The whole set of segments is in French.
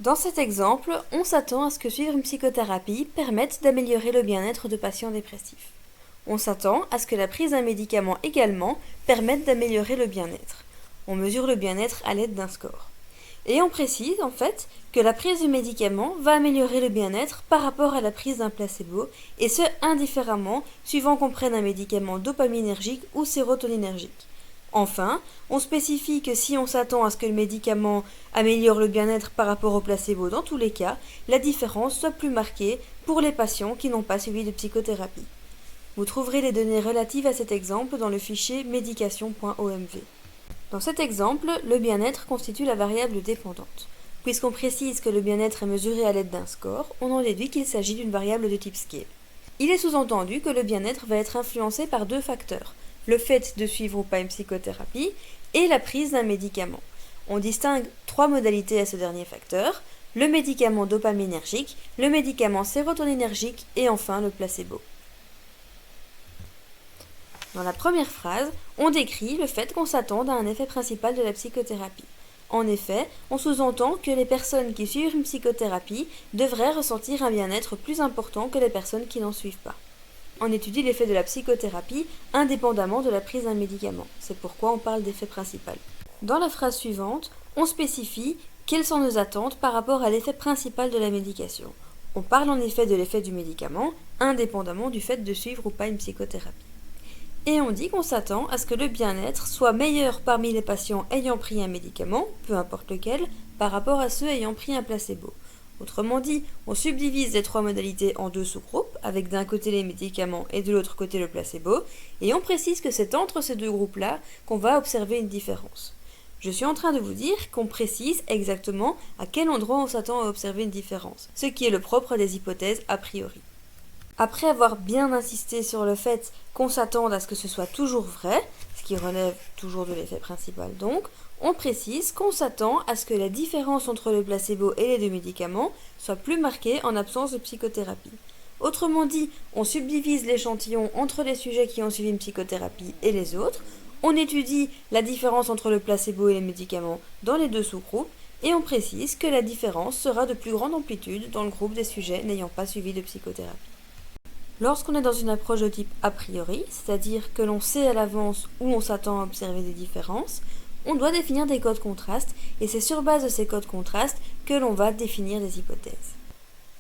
Dans cet exemple, on s'attend à ce que suivre une psychothérapie permette d'améliorer le bien-être de patients dépressifs. On s'attend à ce que la prise d'un médicament également permette d'améliorer le bien-être. On mesure le bien-être à l'aide d'un score. Et on précise en fait que la prise du médicament va améliorer le bien-être par rapport à la prise d'un placebo, et ce indifféremment suivant qu'on prenne un médicament dopaminergique ou sérotoninergique. Enfin, on spécifie que si on s'attend à ce que le médicament améliore le bien-être par rapport au placebo dans tous les cas, la différence soit plus marquée pour les patients qui n'ont pas suivi de psychothérapie. Vous trouverez les données relatives à cet exemple dans le fichier médication.omv. Dans cet exemple, le bien-être constitue la variable dépendante. Puisqu'on précise que le bien-être est mesuré à l'aide d'un score, on en déduit qu'il s'agit d'une variable de type scale. Il est sous-entendu que le bien-être va être influencé par deux facteurs, le fait de suivre ou pas une psychothérapie et la prise d'un médicament. On distingue trois modalités à ce dernier facteur, le médicament dopaminergique, le médicament sérotoninergique et enfin le placebo. Dans la première phrase, on décrit le fait qu'on s'attende à un effet principal de la psychothérapie. En effet, on sous-entend que les personnes qui suivent une psychothérapie devraient ressentir un bien-être plus important que les personnes qui n'en suivent pas. On étudie l'effet de la psychothérapie indépendamment de la prise d'un médicament. C'est pourquoi on parle d'effet principal. Dans la phrase suivante, on spécifie quelles sont nos attentes par rapport à l'effet principal de la médication. On parle en effet de l'effet du médicament, indépendamment du fait de suivre ou pas une psychothérapie. Et on dit qu'on s'attend à ce que le bien-être soit meilleur parmi les patients ayant pris un médicament, peu importe lequel, par rapport à ceux ayant pris un placebo. Autrement dit, on subdivise les trois modalités en deux sous-groupes, avec d'un côté les médicaments et de l'autre côté le placebo, et on précise que c'est entre ces deux groupes-là qu'on va observer une différence. Je suis en train de vous dire qu'on précise exactement à quel endroit on s'attend à observer une différence, ce qui est le propre des hypothèses a priori. Après avoir bien insisté sur le fait qu'on s'attende à ce que ce soit toujours vrai, ce qui relève toujours de l'effet principal donc, on précise qu'on s'attend à ce que la différence entre le placebo et les deux médicaments soit plus marquée en absence de psychothérapie. Autrement dit, on subdivise l'échantillon entre les sujets qui ont suivi une psychothérapie et les autres, on étudie la différence entre le placebo et les médicaments dans les deux sous-groupes, et on précise que la différence sera de plus grande amplitude dans le groupe des sujets n'ayant pas suivi de psychothérapie. Lorsqu'on est dans une approche de type a priori, c'est-à-dire que l'on sait à l'avance où on s'attend à observer des différences, on doit définir des codes contrastes et c'est sur base de ces codes contrastes que l'on va définir des hypothèses.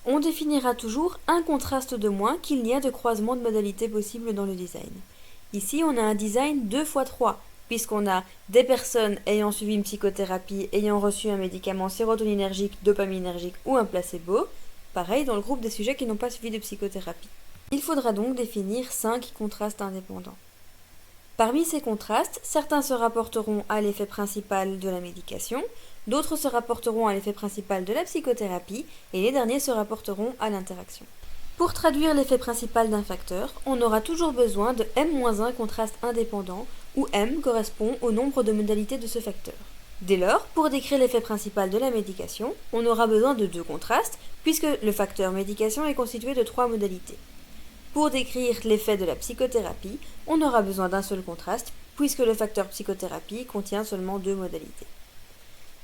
On définira toujours un contraste de moins qu'il n'y a de croisement de modalités possibles dans le design. Ici, on a un design 2x3, puisqu'on a des personnes ayant suivi une psychothérapie, ayant reçu un médicament sérotoninergique, dopaminergique ou un placebo, pareil dans le groupe des sujets qui n'ont pas suivi de psychothérapie. Il faudra donc définir 5 contrastes indépendants. Parmi ces contrastes, certains se rapporteront à l'effet principal de la médication, d'autres se rapporteront à l'effet principal de la psychothérapie, et les derniers se rapporteront à l'interaction. Pour traduire l'effet principal d'un facteur, on aura toujours besoin de m-1 contraste indépendant, où m correspond au nombre de modalités de ce facteur. Dès lors, pour décrire l'effet principal de la médication, on aura besoin de 2 contrastes, puisque le facteur médication est constitué de 3 modalités. Pour décrire l'effet de la psychothérapie, on aura besoin d'un seul contraste, puisque le facteur psychothérapie contient seulement 2 modalités.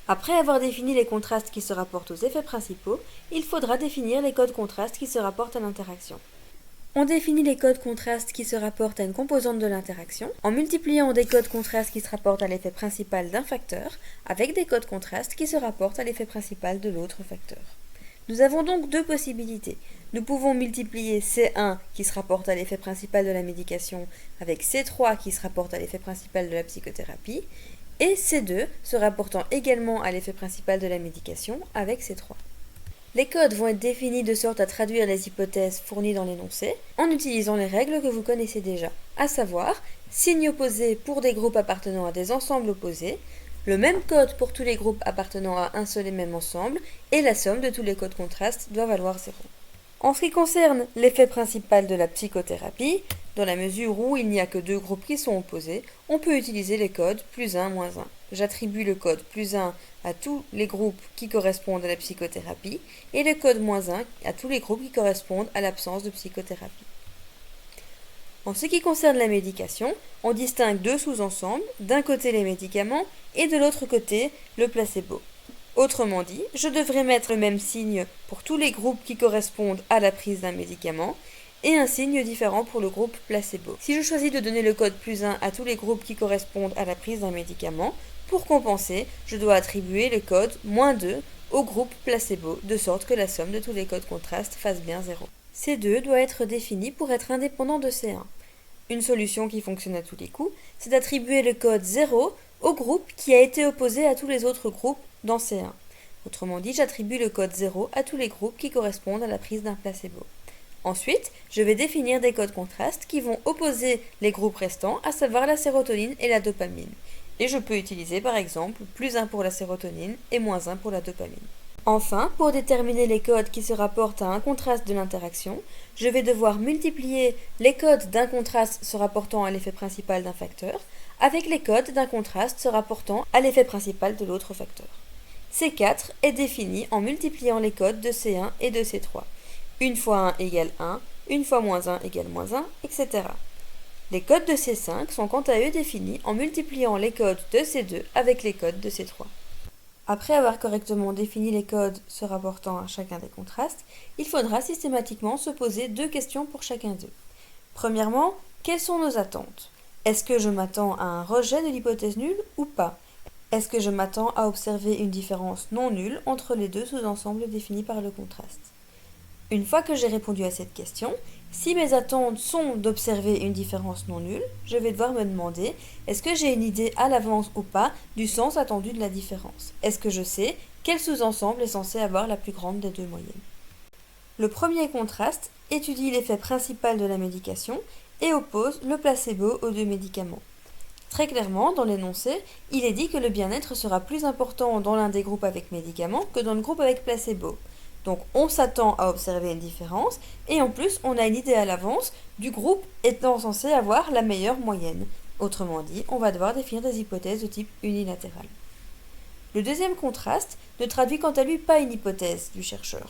Après avoir défini les contrastes qui se rapportent aux effets principaux, il faudra définir les codes contrastes qui se rapportent à l'interaction. On définit les codes contrastes qui se rapportent à une composante de l'interaction en multipliant des codes contrastes qui se rapportent à l'effet principal d'un facteur avec des codes contrastes qui se rapportent à l'effet principal de l'autre facteur. Nous avons donc 2 possibilités. Nous pouvons multiplier C1 qui se rapporte à l'effet principal de la médication avec C3 qui se rapporte à l'effet principal de la psychothérapie et C2 se rapportant également à l'effet principal de la médication avec C3. Les codes vont être définis de sorte à traduire les hypothèses fournies dans l'énoncé en utilisant les règles que vous connaissez déjà, à savoir signe opposé pour des groupes appartenant à des ensembles opposés, le même code pour tous les groupes appartenant à un seul et même ensemble, et la somme de tous les codes contrastes doit valoir 0. En ce qui concerne l'effet principal de la psychothérapie, dans la mesure où il n'y a que 2 groupes qui sont opposés, on peut utiliser les codes plus 1, moins 1. J'attribue le code plus 1 à tous les groupes qui correspondent à la psychothérapie, et le code moins 1 à tous les groupes qui correspondent à l'absence de psychothérapie. En ce qui concerne la médication, on distingue 2 sous-ensembles, d'un côté les médicaments et de l'autre côté le placebo. Autrement dit, je devrais mettre le même signe pour tous les groupes qui correspondent à la prise d'un médicament et un signe différent pour le groupe placebo. Si je choisis de donner le code +1 à tous les groupes qui correspondent à la prise d'un médicament, pour compenser, je dois attribuer le code -2 au groupe placebo, de sorte que la somme de tous les codes contrastes fasse bien 0. C2 doit être défini pour être indépendant de C1. Une solution qui fonctionne à tous les coups, c'est d'attribuer le code 0 au groupe qui a été opposé à tous les autres groupes dans C1. Autrement dit, j'attribue le code 0 à tous les groupes qui correspondent à la prise d'un placebo. Ensuite, je vais définir des codes contrastes qui vont opposer les groupes restants, à savoir la sérotonine et la dopamine. Et je peux utiliser par exemple +1 pour la sérotonine et -1 pour la dopamine. Enfin, pour déterminer les codes qui se rapportent à un contraste de l'interaction, je vais devoir multiplier les codes d'un contraste se rapportant à l'effet principal d'un facteur avec les codes d'un contraste se rapportant à l'effet principal de l'autre facteur. C4 est défini en multipliant les codes de C1 et de C3. 1 fois 1 égale 1, 1 fois -1 égale -1, etc. Les codes de C5 sont quant à eux définis en multipliant les codes de C2 avec les codes de C3. Après avoir correctement défini les codes se rapportant à chacun des contrastes, il faudra systématiquement se poser 2 questions pour chacun d'eux. Premièrement, quelles sont nos attentes? Est-ce que je m'attends à un rejet de l'hypothèse nulle ou pas? Est-ce que je m'attends à observer une différence non nulle entre les deux sous-ensembles définis par le contraste? Une fois que j'ai répondu à cette question, si mes attentes sont d'observer une différence non nulle, je vais devoir me demander est-ce que j'ai une idée à l'avance ou pas du sens attendu de la différence? Est-ce que je sais quel sous-ensemble est censé avoir la plus grande des deux moyennes? Le premier contraste étudie l'effet principal de la médication et oppose le placebo aux deux médicaments. Très clairement, dans l'énoncé, il est dit que le bien-être sera plus important dans l'un des groupes avec médicaments que dans le groupe avec placebo. Donc on s'attend à observer une différence et en plus on a une idée à l'avance du groupe étant censé avoir la meilleure moyenne. Autrement dit, on va devoir définir des hypothèses de type unilatéral. Le deuxième contraste ne traduit quant à lui pas une hypothèse du chercheur.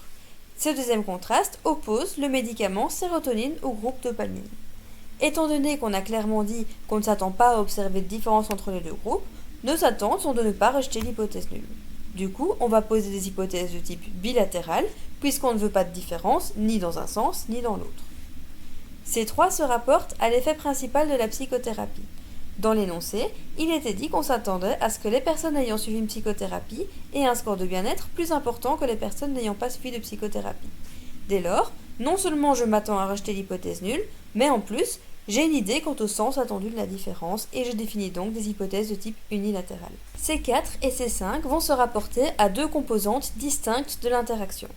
Ce deuxième contraste oppose le médicament sérotonine au groupe dopamine. Étant donné qu'on a clairement dit qu'on ne s'attend pas à observer de différence entre les deux groupes, nos attentes sont de ne pas rejeter l'hypothèse nulle. Du coup, on va poser des hypothèses de type bilatéral, puisqu'on ne veut pas de différence ni dans un sens ni dans l'autre. Ces trois se rapportent à l'effet principal de la psychothérapie. Dans l'énoncé, il était dit qu'on s'attendait à ce que les personnes ayant suivi une psychothérapie aient un score de bien-être plus important que les personnes n'ayant pas suivi de psychothérapie. Dès lors, non seulement je m'attends à rejeter l'hypothèse nulle, mais en plus, j'ai une idée quant au sens attendu de la différence et je définis donc des hypothèses de type unilatéral. C4 et C5 vont se rapporter à deux composantes distinctes de l'interaction.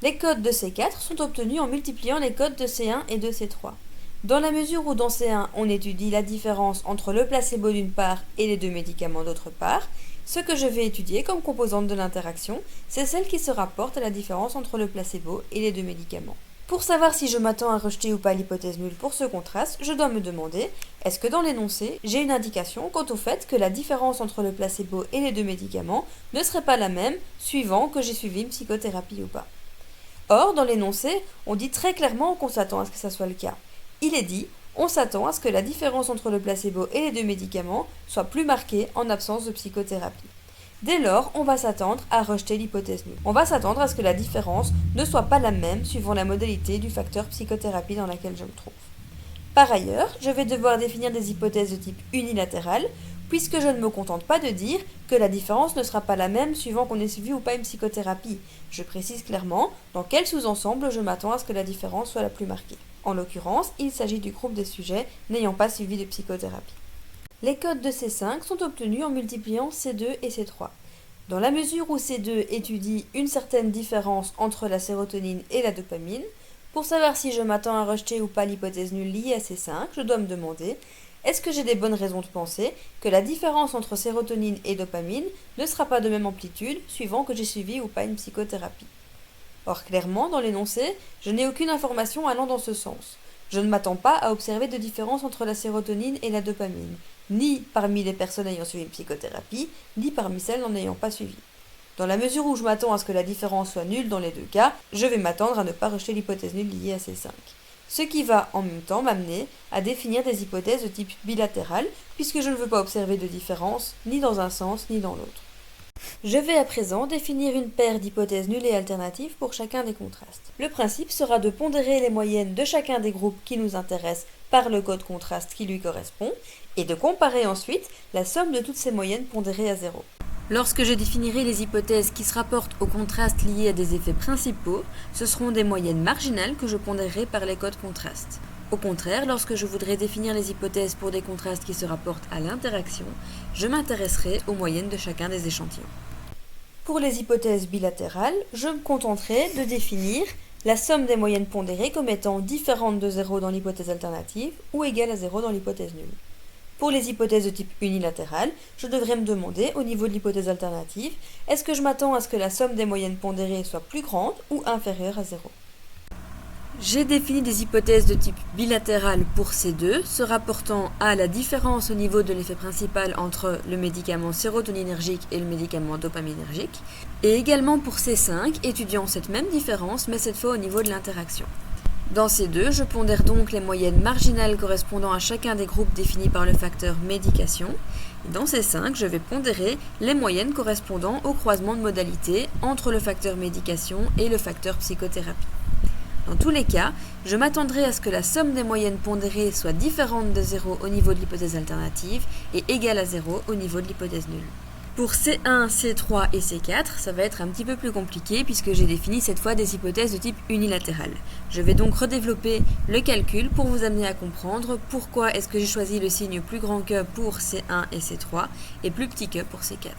Les codes de C4 sont obtenus en multipliant les codes de C1 et de C3. Dans la mesure où dans C1 on étudie la différence entre le placebo d'une part et les deux médicaments d'autre part, ce que je vais étudier comme composante de l'interaction, c'est celle qui se rapporte à la différence entre le placebo et les deux médicaments. Pour savoir si je m'attends à rejeter ou pas l'hypothèse nulle pour ce contraste, je dois me demander, est-ce que dans l'énoncé, j'ai une indication quant au fait que la différence entre le placebo et les deux médicaments ne serait pas la même suivant que j'ai suivi une psychothérapie ou pas. Or, dans l'énoncé, on dit très clairement qu'on s'attend à ce que ça soit le cas. Il est dit, on s'attend à ce que la différence entre le placebo et les deux médicaments soit plus marquée en absence de psychothérapie. Dès lors, on va s'attendre à rejeter l'hypothèse nulle. On va s'attendre à ce que la différence ne soit pas la même suivant la modalité du facteur psychothérapie dans laquelle je me trouve. Par ailleurs, je vais devoir définir des hypothèses de type unilatéral, puisque je ne me contente pas de dire que la différence ne sera pas la même suivant qu'on ait suivi ou pas une psychothérapie. Je précise clairement dans quel sous-ensemble je m'attends à ce que la différence soit la plus marquée. En l'occurrence, il s'agit du groupe des sujets n'ayant pas suivi de psychothérapie. Les codes de C5 sont obtenus en multipliant C2 et C3. Dans la mesure où C2 étudie une certaine différence entre la sérotonine et la dopamine, pour savoir si je m'attends à rejeter ou pas l'hypothèse nulle liée à C5, je dois me demander est-ce que j'ai des bonnes raisons de penser que la différence entre sérotonine et dopamine ne sera pas de même amplitude suivant que j'ai suivi ou pas une psychothérapie. Or, clairement, dans l'énoncé, je n'ai aucune information allant dans ce sens. Je ne m'attends pas à observer de différence entre la sérotonine et la dopamine, ni parmi les personnes ayant suivi une psychothérapie, ni parmi celles n'en ayant pas suivi. Dans la mesure où je m'attends à ce que la différence soit nulle dans les deux cas, je vais m'attendre à ne pas rejeter l'hypothèse nulle liée à C5. Ce qui va en même temps m'amener à définir des hypothèses de type bilatéral, puisque je ne veux pas observer de différence ni dans un sens ni dans l'autre. Je vais à présent définir une paire d'hypothèses nulles et alternatives pour chacun des contrastes. Le principe sera de pondérer les moyennes de chacun des groupes qui nous intéressent par le code contraste qui lui correspond et de comparer ensuite la somme de toutes ces moyennes pondérées à 0. Lorsque je définirai les hypothèses qui se rapportent au contraste liés à des effets principaux, ce seront des moyennes marginales que je pondérerai par les codes contraste. Au contraire, lorsque je voudrais définir les hypothèses pour des contrastes qui se rapportent à l'interaction, je m'intéresserai aux moyennes de chacun des échantillons. Pour les hypothèses bilatérales, je me contenterai de définir la somme des moyennes pondérées comme étant différente de 0 dans l'hypothèse alternative ou égale à 0 dans l'hypothèse nulle. Pour les hypothèses de type unilatéral, je devrais me demander, au niveau de l'hypothèse alternative, est-ce que je m'attends à ce que la somme des moyennes pondérées soit plus grande ou inférieure à 0 ? J'ai défini des hypothèses de type bilatéral pour C2, se rapportant à la différence au niveau de l'effet principal entre le médicament sérotoninergique et le médicament dopaminergique, et également pour C5, étudiant cette même différence, mais cette fois au niveau de l'interaction. Dans C2, je pondère donc les moyennes marginales correspondant à chacun des groupes définis par le facteur médication. Et dans C5, je vais pondérer les moyennes correspondant au croisement de modalités entre le facteur médication et le facteur psychothérapie. Dans tous les cas, je m'attendrai à ce que la somme des moyennes pondérées soit différente de 0 au niveau de l'hypothèse alternative et égale à 0 au niveau de l'hypothèse nulle. Pour C1, C3 et C4, ça va être un petit peu plus compliqué puisque j'ai défini cette fois des hypothèses de type unilatéral. Je vais donc redévelopper le calcul pour vous amener à comprendre pourquoi est-ce que j'ai choisi le signe plus grand que pour C1 et C3 et plus petit que pour C4.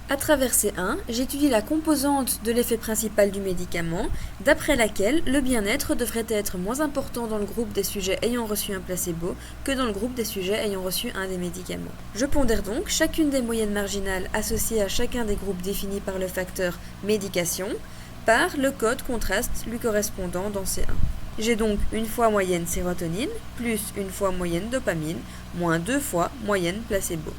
À travers C1, j'étudie la composante de l'effet principal du médicament, d'après laquelle le bien-être devrait être moins important dans le groupe des sujets ayant reçu un placebo que dans le groupe des sujets ayant reçu un des médicaments. Je pondère donc chacune des moyennes marginales associées à chacun des groupes définis par le facteur médication par le code contraste lui correspondant dans C1. J'ai donc une fois moyenne sérotonine plus une fois moyenne dopamine moins 2 fois moyenne placebo.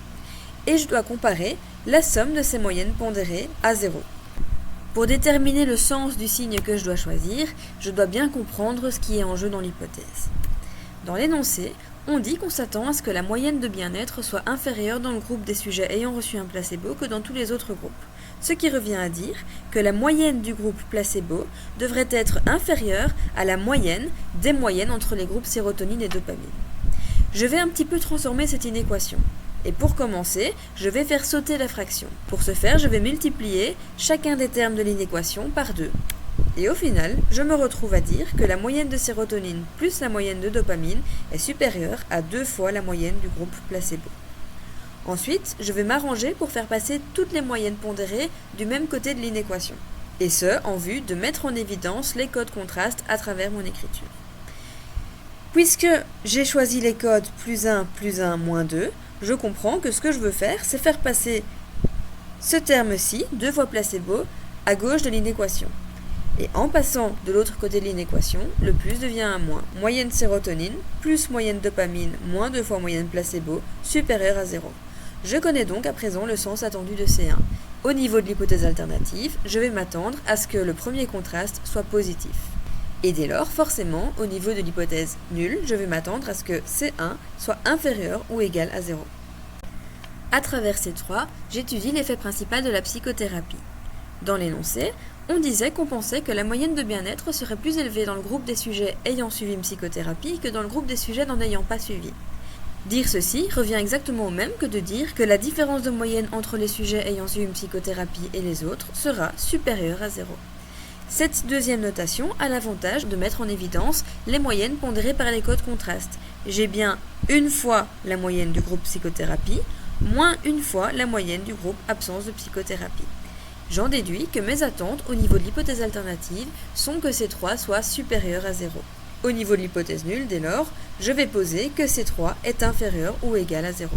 Et je dois comparer la somme de ces moyennes pondérées à 0. Pour déterminer le sens du signe que je dois choisir, je dois bien comprendre ce qui est en jeu dans l'hypothèse. Dans l'énoncé, on dit qu'on s'attend à ce que la moyenne de bien-être soit inférieure dans le groupe des sujets ayant reçu un placebo que dans tous les autres groupes. Ce qui revient à dire que la moyenne du groupe placebo devrait être inférieure à la moyenne des moyennes entre les groupes sérotonine et dopamine. Je vais un petit peu transformer cette inéquation. Et pour commencer, je vais faire sauter la fraction. Pour ce faire, je vais multiplier chacun des termes de l'inéquation par 2. Et au final, je me retrouve à dire que la moyenne de sérotonine plus la moyenne de dopamine est supérieure à 2 fois la moyenne du groupe placebo. Ensuite, je vais m'arranger pour faire passer toutes les moyennes pondérées du même côté de l'inéquation. Et ce, en vue de mettre en évidence les codes contrastes à travers mon écriture. Puisque j'ai choisi les codes plus 1, moins 2, je comprends que ce que je veux faire, c'est faire passer ce terme-ci, 2 fois placebo, à gauche de l'inéquation. Et en passant de l'autre côté de l'inéquation, le plus devient un moins. Moyenne sérotonine plus moyenne dopamine moins 2 fois moyenne placebo, supérieure à 0. Je connais donc à présent le sens attendu de C1. Au niveau de l'hypothèse alternative, je vais m'attendre à ce que le premier contraste soit positif. Et dès lors, forcément, au niveau de l'hypothèse nulle, je vais m'attendre à ce que C1 soit inférieur ou égal à 0. À travers C3, j'étudie l'effet principal de la psychothérapie. Dans l'énoncé, on disait qu'on pensait que la moyenne de bien-être serait plus élevée dans le groupe des sujets ayant suivi une psychothérapie que dans le groupe des sujets n'en ayant pas suivi. Dire ceci revient exactement au même que de dire que la différence de moyenne entre les sujets ayant suivi une psychothérapie et les autres sera supérieure à 0. Cette deuxième notation a l'avantage de mettre en évidence les moyennes pondérées par les codes contrastes. J'ai bien une fois la moyenne du groupe psychothérapie, moins une fois la moyenne du groupe absence de psychothérapie. J'en déduis que mes attentes au niveau de l'hypothèse alternative sont que C3 soit supérieur à 0. Au niveau de l'hypothèse nulle, dès lors, je vais poser que C3 est inférieur ou égal à 0.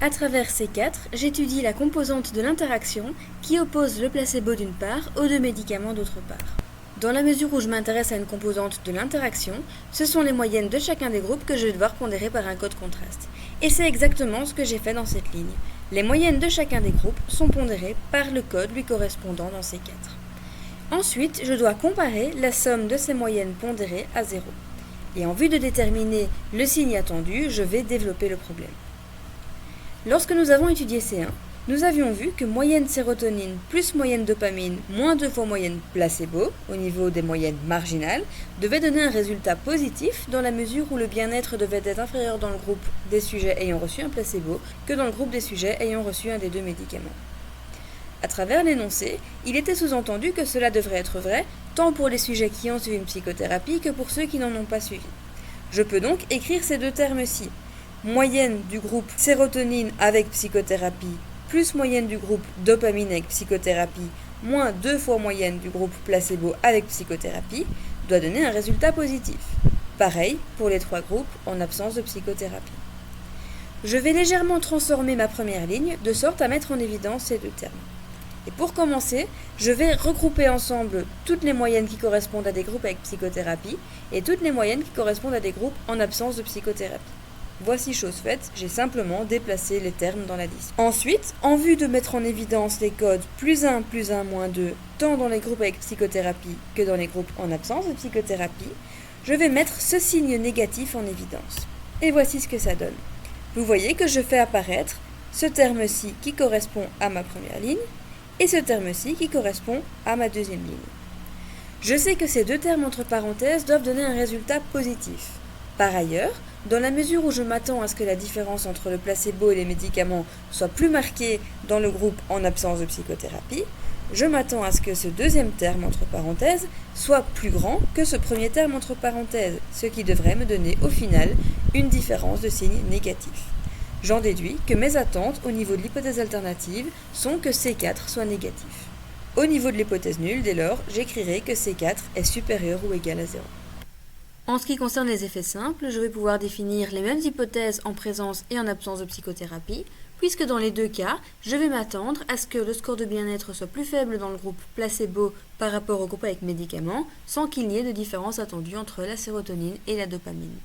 À travers C4, j'étudie la composante de l'interaction qui oppose le placebo d'une part aux deux médicaments d'autre part. Dans la mesure où je m'intéresse à une composante de l'interaction, ce sont les moyennes de chacun des groupes que je vais devoir pondérer par un code contraste. Et c'est exactement ce que j'ai fait dans cette ligne. Les moyennes de chacun des groupes sont pondérées par le code lui correspondant dans C4. Ensuite, je dois comparer la somme de ces moyennes pondérées à 0. Et en vue de déterminer le signe attendu, je vais développer le problème. Lorsque nous avons étudié C1, Nous avions vu que moyenne sérotonine plus moyenne dopamine moins 2 fois moyenne placebo, au niveau des moyennes marginales, devait donner un résultat positif dans la mesure où le bien-être devait être inférieur dans le groupe des sujets ayant reçu un placebo que dans le groupe des sujets ayant reçu un des deux médicaments. À travers l'énoncé, il était sous-entendu que cela devrait être vrai tant pour les sujets qui ont suivi une psychothérapie que pour ceux qui n'en ont pas suivi. Je peux donc écrire ces deux termes-ci. Moyenne du groupe sérotonine avec psychothérapie plus moyenne du groupe dopamine avec psychothérapie moins 2 fois moyenne du groupe placebo avec psychothérapie doit donner un résultat positif. Pareil pour les 3 groupes en absence de psychothérapie. Je vais légèrement transformer ma première ligne de sorte à mettre en évidence ces deux termes. Et pour commencer, je vais regrouper ensemble toutes les moyennes qui correspondent à des groupes avec psychothérapie et toutes les moyennes qui correspondent à des groupes en absence de psychothérapie. Voici chose faite, j'ai simplement déplacé les termes dans la liste. Ensuite, en vue de mettre en évidence les codes +1, +1, -2, tant dans les groupes avec psychothérapie que dans les groupes en absence de psychothérapie, je vais mettre ce signe négatif en évidence. Et voici ce que ça donne. Vous voyez que je fais apparaître ce terme-ci qui correspond à ma première ligne et ce terme-ci qui correspond à ma deuxième ligne. Je sais que ces deux termes entre parenthèses doivent donner un résultat positif. Par ailleurs, dans la mesure où je m'attends à ce que la différence entre le placebo et les médicaments soit plus marquée dans le groupe en absence de psychothérapie, je m'attends à ce que ce deuxième terme entre parenthèses soit plus grand que ce premier terme entre parenthèses, ce qui devrait me donner au final une différence de signe négatif. J'en déduis que mes attentes au niveau de l'hypothèse alternative sont que C4 soit négatif. Au niveau de l'hypothèse nulle, dès lors, j'écrirai que C4 est supérieur ou égal à 0. En ce qui concerne les effets simples, je vais pouvoir définir les mêmes hypothèses en présence et en absence de psychothérapie, puisque dans les deux cas, je vais m'attendre à ce que le score de bien-être soit plus faible dans le groupe placebo par rapport au groupe avec médicaments, sans qu'il n'y ait de différence attendue entre la sérotonine et la dopamine.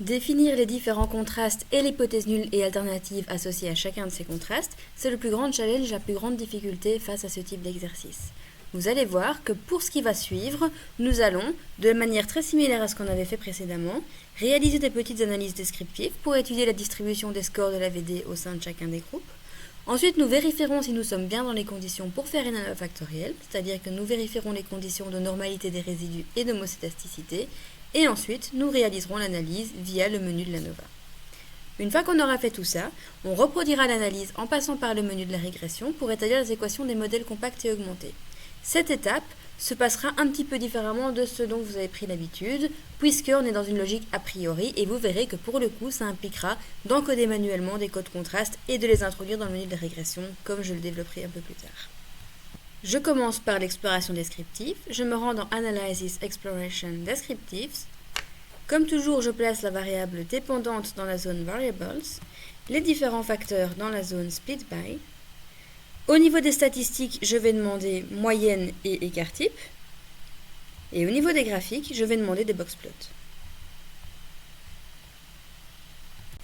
Définir les différents contrastes et l'hypothèse nulle et alternative associée à chacun de ces contrastes, c'est le plus grand challenge, la plus grande difficulté face à ce type d'exercice. Vous allez voir que pour ce qui va suivre, nous allons, de manière très similaire à ce qu'on avait fait précédemment, réaliser des petites analyses descriptives pour étudier la distribution des scores de l'AVD au sein de chacun des groupes. Ensuite, nous vérifierons si nous sommes bien dans les conditions pour faire une ANOVA factorielle, c'est-à-dire que nous vérifierons les conditions de normalité des résidus et d'homocétasticité, et ensuite, nous réaliserons l'analyse via le menu de l'ANOVA. Une fois qu'on aura fait tout ça, on reproduira l'analyse en passant par le menu de la régression pour établir les équations des modèles compacts et augmentés. Cette étape se passera un petit peu différemment de ce dont vous avez pris l'habitude, puisqu'on est dans une logique a priori, et vous verrez que pour le coup, ça impliquera d'encoder manuellement des codes contrastes et de les introduire dans le menu de régression, comme je le développerai un peu plus tard. Je commence par l'exploration descriptive, je me rends dans Analysis Exploration Descriptives. Comme toujours, je place la variable dépendante dans la zone Variables, les différents facteurs dans la zone Split by. Au niveau des statistiques, je vais demander moyenne et écart type. Et au niveau des graphiques, je vais demander des boxplots.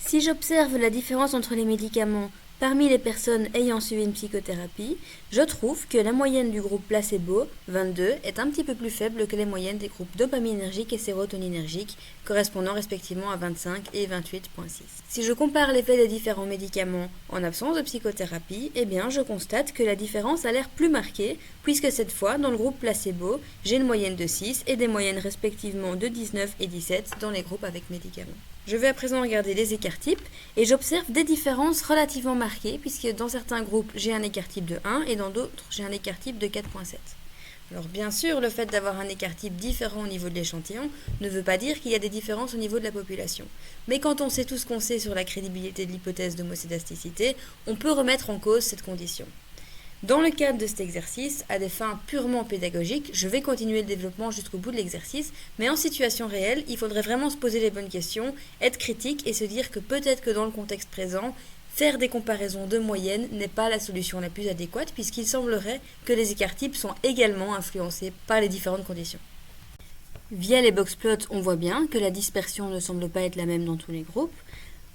Si j'observe la différence entre les médicaments parmi les personnes ayant suivi une psychothérapie, je trouve que la moyenne du groupe placebo, 22, est un petit peu plus faible que les moyennes des groupes dopaminergiques et sérotoninergiques, correspondant respectivement à 25 et 28,6. Si je compare l'effet des différents médicaments en absence de psychothérapie, eh bien je constate que la différence a l'air plus marquée, puisque cette fois, dans le groupe placebo, j'ai une moyenne de 6 et des moyennes respectivement de 19 et 17 dans les groupes avec médicaments. Je vais à présent regarder les écarts types et j'observe des différences relativement marquées puisque dans certains groupes j'ai un écart type de 1 et dans d'autres j'ai un écart type de 4,7. Alors bien sûr, le fait d'avoir un écart type différent au niveau de l'échantillon ne veut pas dire qu'il y a des différences au niveau de la population. Mais quand on sait tout ce qu'on sait sur la crédibilité de l'hypothèse d'homocédasticité, on peut remettre en cause cette condition. Dans le cadre de cet exercice, à des fins purement pédagogiques, je vais continuer le développement jusqu'au bout de l'exercice, mais en situation réelle, il faudrait vraiment se poser les bonnes questions, être critique et se dire que peut-être que dans le contexte présent, faire des comparaisons de moyenne n'est pas la solution la plus adéquate puisqu'il semblerait que les écarts types sont également influencés par les différentes conditions. Via les boxplots, on voit bien que la dispersion ne semble pas être la même dans tous les groupes.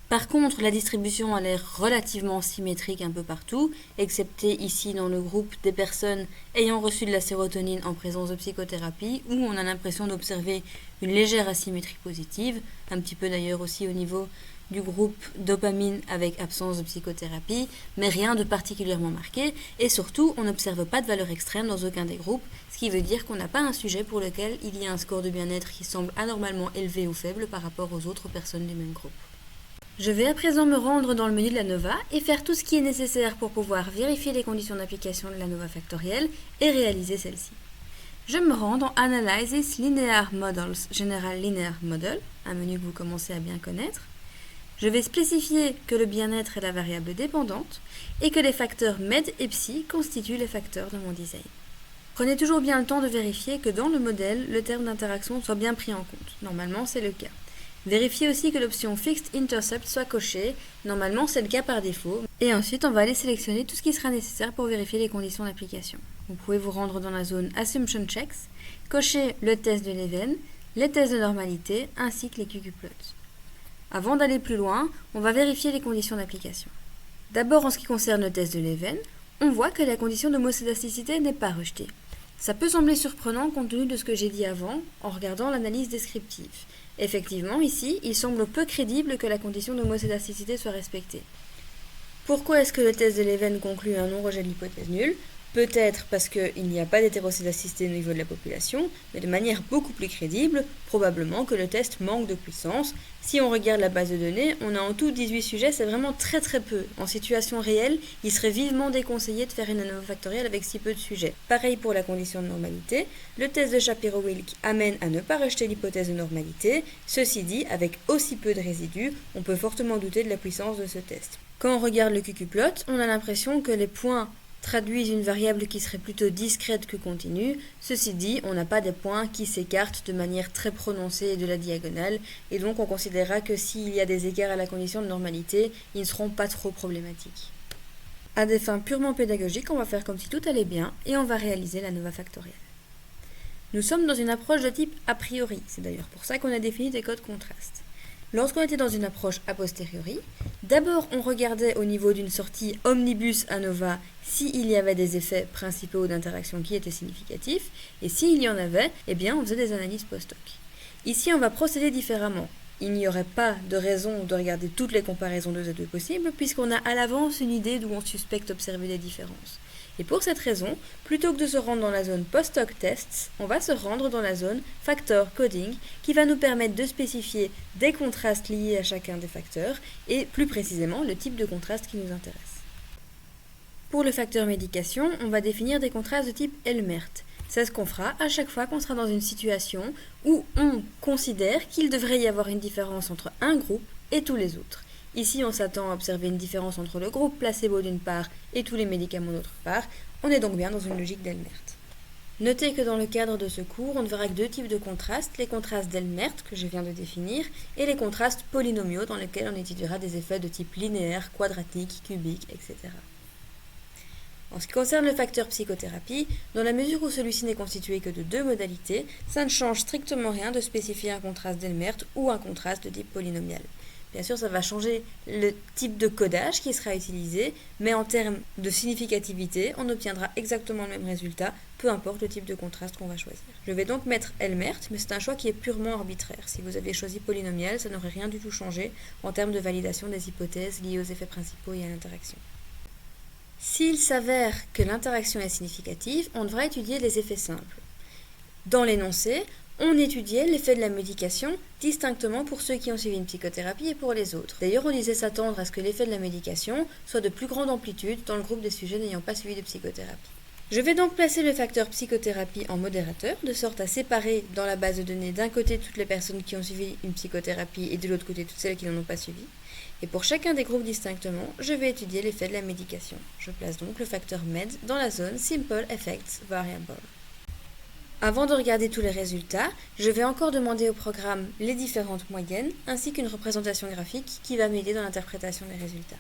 Par contre, la distribution a l'air relativement symétrique un peu partout, excepté ici dans le groupe des personnes ayant reçu de la sérotonine en présence de psychothérapie, où on a l'impression d'observer une légère asymétrie positive, un petit peu d'ailleurs aussi au niveau du groupe dopamine avec absence de psychothérapie, mais rien de particulièrement marqué, et surtout on n'observe pas de valeur extrême dans aucun des groupes, ce qui veut dire qu'on n'a pas un sujet pour lequel il y a un score de bien-être qui semble anormalement élevé ou faible par rapport aux autres personnes du même groupe. Je vais à présent me rendre dans le menu de la NOVA et faire tout ce qui est nécessaire pour pouvoir vérifier les conditions d'application de la NOVA factorielle et réaliser celle-ci. Je me rends dans Analysis Linear Models General Linear Model, un menu que vous commencez à bien connaître. Je vais spécifier que le bien-être est la variable dépendante et que les facteurs MED et PSI constituent les facteurs de mon design. Prenez toujours bien le temps de vérifier que dans le modèle, le terme d'interaction soit bien pris en compte. Normalement, c'est le cas. Vérifiez aussi que l'option Fixed Intercept soit cochée. Normalement, c'est le cas par défaut. Et ensuite, on va aller sélectionner tout ce qui sera nécessaire pour vérifier les conditions d'application. Vous pouvez vous rendre dans la zone Assumption Checks, cocher le test de Leven, les tests de normalité, ainsi que les QQ-plots. Avant d'aller plus loin, on va vérifier les conditions d'application. D'abord, en ce qui concerne le test de Leven, on voit que la condition d'homoscédasticité n'est pas rejetée. Ça peut sembler surprenant compte tenu de ce que j'ai dit avant, en regardant l'analyse descriptive. Effectivement, ici, il semble peu crédible que la condition d'homoscédasticité soit respectée. Pourquoi est-ce que le test de Leven conclut un non-rejet de l'hypothèse nulle ? Peut-être parce qu'il n'y a pas d'hétérocédasticité au niveau de la population, mais de manière beaucoup plus crédible, probablement que le test manque de puissance. Si on regarde la base de données, on a en tout 18 sujets, c'est vraiment très peu. En situation réelle, il serait vivement déconseillé de faire une ANOVA factorielle avec si peu de sujets. Pareil pour la condition de normalité, le test de Shapiro-Wilk amène à ne pas rejeter l'hypothèse de normalité. Ceci dit, avec aussi peu de résidus, on peut fortement douter de la puissance de ce test. Quand on regarde le QQ-plot, on a l'impression que les points traduisent une variable qui serait plutôt discrète que continue. Ceci dit, on n'a pas des points qui s'écartent de manière très prononcée de la diagonale, et donc on considérera que s'il y a des écarts à la condition de normalité, ils ne seront pas trop problématiques. À des fins purement pédagogiques, on va faire comme si tout allait bien, et on va réaliser la NOVA factorielle. Nous sommes dans une approche de type a priori, c'est d'ailleurs pour ça qu'on a défini des codes contrastes. Lorsqu'on était dans une approche a posteriori, d'abord on regardait au niveau d'une sortie omnibus ANOVA s'il y avait des effets principaux d'interaction qui étaient significatifs, et s'il y en avait, eh bien on faisait des analyses post-hoc. Ici on va procéder différemment. Il n'y aurait pas de raison de regarder toutes les comparaisons de Z2 possibles, puisqu'on a à l'avance une idée d'où on suspecte observer des différences. Et pour cette raison, plutôt que de se rendre dans la zone post-hoc tests, on va se rendre dans la zone factor coding qui va nous permettre de spécifier des contrastes liés à chacun des facteurs et plus précisément le type de contraste qui nous intéresse. Pour le facteur médication, on va définir des contrastes de type Elmert. C'est ce qu'on fera à chaque fois qu'on sera dans une situation où on considère qu'il devrait y avoir une différence entre un groupe et tous les autres. Ici, on s'attend à observer une différence entre le groupe placebo d'une part et tous les médicaments d'autre part. On est donc bien dans une logique d'Elmert. Notez que dans le cadre de ce cours, on ne verra que deux types de contrastes, les contrastes d'Elmert que je viens de définir et les contrastes polynomiaux dans lesquels on étudiera des effets de type linéaire, quadratique, cubique, etc. En ce qui concerne le facteur psychothérapie, dans la mesure où celui-ci n'est constitué que de deux modalités, ça ne change strictement rien de spécifier un contraste d'Elmert ou un contraste de type polynomial. Bien sûr, ça va changer le type de codage qui sera utilisé, mais en termes de significativité, on obtiendra exactement le même résultat, peu importe le type de contraste qu'on va choisir. Je vais donc mettre Elmert, mais c'est un choix qui est purement arbitraire. Si vous aviez choisi polynomial, ça n'aurait rien du tout changé en termes de validation des hypothèses liées aux effets principaux et à l'interaction. S'il s'avère que l'interaction est significative, on devra étudier les effets simples. Dans l'énoncé, on étudiait l'effet de la médication distinctement pour ceux qui ont suivi une psychothérapie et pour les autres. D'ailleurs, on disait s'attendre à ce que l'effet de la médication soit de plus grande amplitude dans le groupe des sujets n'ayant pas suivi de psychothérapie. Je vais donc placer le facteur psychothérapie en modérateur, de sorte à séparer dans la base de données d'un côté toutes les personnes qui ont suivi une psychothérapie et de l'autre côté toutes celles qui n'en ont pas suivi. Et pour chacun des groupes distinctement, je vais étudier l'effet de la médication. Je place donc le facteur MED dans la zone Simple Effects Variable. Avant de regarder tous les résultats, je vais encore demander au programme les différentes moyennes ainsi qu'une représentation graphique qui va m'aider dans l'interprétation des résultats.